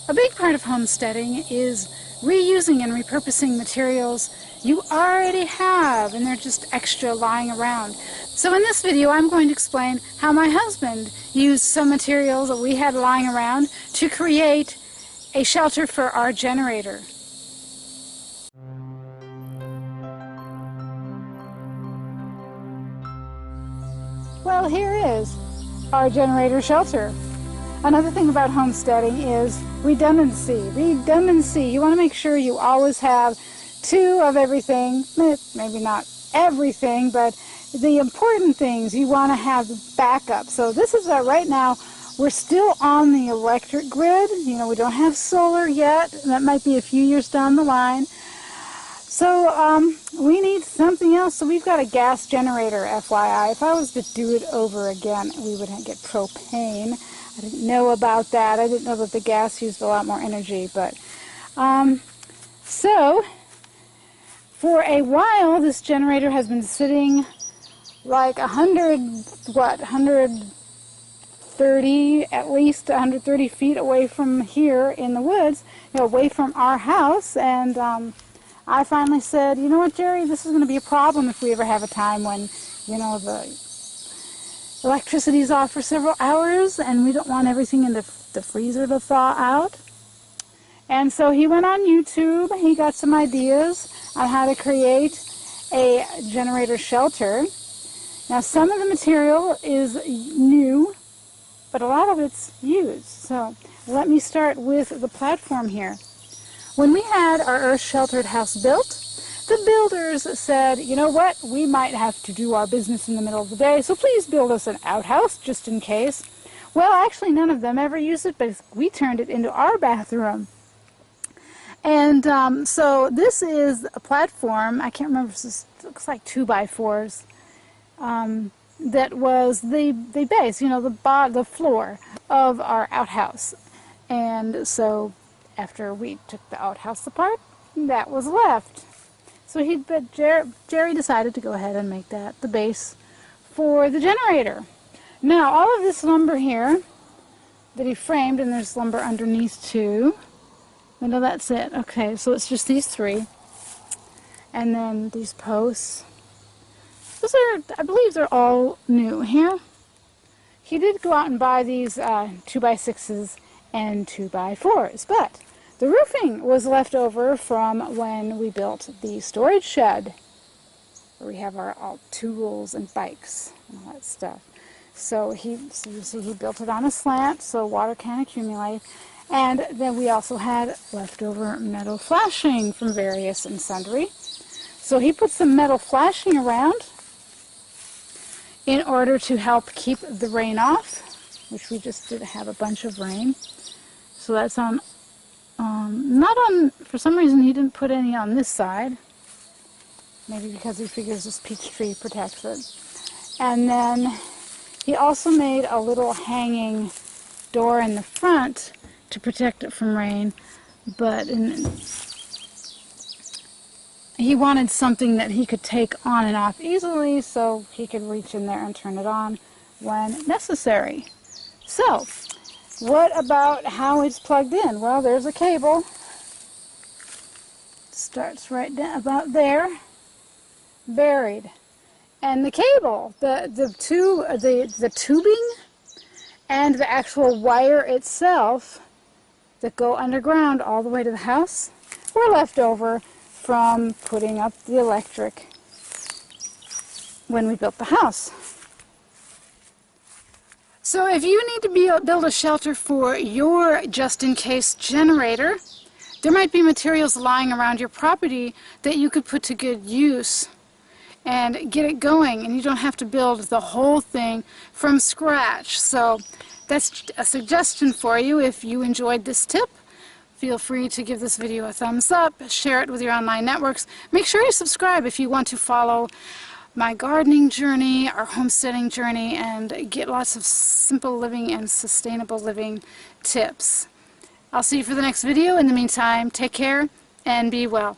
A big part of homesteading is reusing and repurposing materials you already have and they're just extra lying around. So in this video I'm going to explain how my husband used some materials that we had lying around to create a shelter for our generator. Well, here is our generator shelter. Another thing about homesteading is redundancy. Redundancy. You want to make sure you always have two of everything. Maybe not everything, but the important things you want to have backup. So this is right now we're still on the electric grid. You know, we don't have solar yet. That might be a few years down the line. So we need something else. So we've got a gas generator, FYI. If I was to do it over again, we would get propane. I didn't know about that. I didn't know that the gas used a lot more energy. But so for a while, this generator has been sitting like 130, at least 130 feet away from here in the woods, you know, away from our house. And I finally said, you know what, Jerry, this is going to be a problem if we ever have a time when, you know, the electricity's off for several hours and we don't want everything in the freezer to thaw out. And so he went on YouTube. He got some ideas on how to create a generator shelter. Now, some of the material is new, but a lot of it's used. So let me start with the platform here. When we had our earth-sheltered house built, the builders said, you know what, we might have to do our business in the middle of the day, so please build us an outhouse just in case. Well, actually, none of them ever used it, but we turned it into our bathroom. And so this is a platform, I can't remember, it looks like 2x4s, that was the base, you know, the floor of our outhouse. And so after we took the outhouse apart, that was left. So Jerry decided to go ahead and make that the base for the generator. Now, all of this lumber here that he framed, and there's lumber underneath too. I know that's it. Okay, so it's just these three. And then these posts. Those are, I believe they're all new here. He did go out and buy these 2x6s and 2x4s, but the roofing was left over from when we built the storage shed, where we have our all tools and bikes and all that stuff. So you see he built it on a slant so water can accumulate. And then we also had leftover metal flashing from various and sundry. So he put some metal flashing around in order to help keep the rain off, which we just did have a bunch of rain. So that's on, not on, for some reason he didn't put any on this side. Maybe because he figures this peach tree protects it. And then he also made a little hanging door in the front to protect it from rain, but he wanted something that he could take on and off easily so he could reach in there and turn it on when necessary. So, what about how it's plugged in? Well, there's a cable. Starts right down about there, buried. And the cable, the tubing and the actual wire itself that go underground all the way to the house were left over from putting up the electric when we built the house. So if you need to build a shelter for your just-in-case generator, there might be materials lying around your property that you could put to good use and get it going, and you don't have to build the whole thing from scratch. So that's a suggestion for you. If you enjoyed this tip, feel free to give this video a thumbs up, share it with your online networks. Make sure you subscribe if you want to follow my gardening journey, our homesteading journey, and get lots of simple living and sustainable living tips. I'll see you for the next video. In the meantime, take care and be well.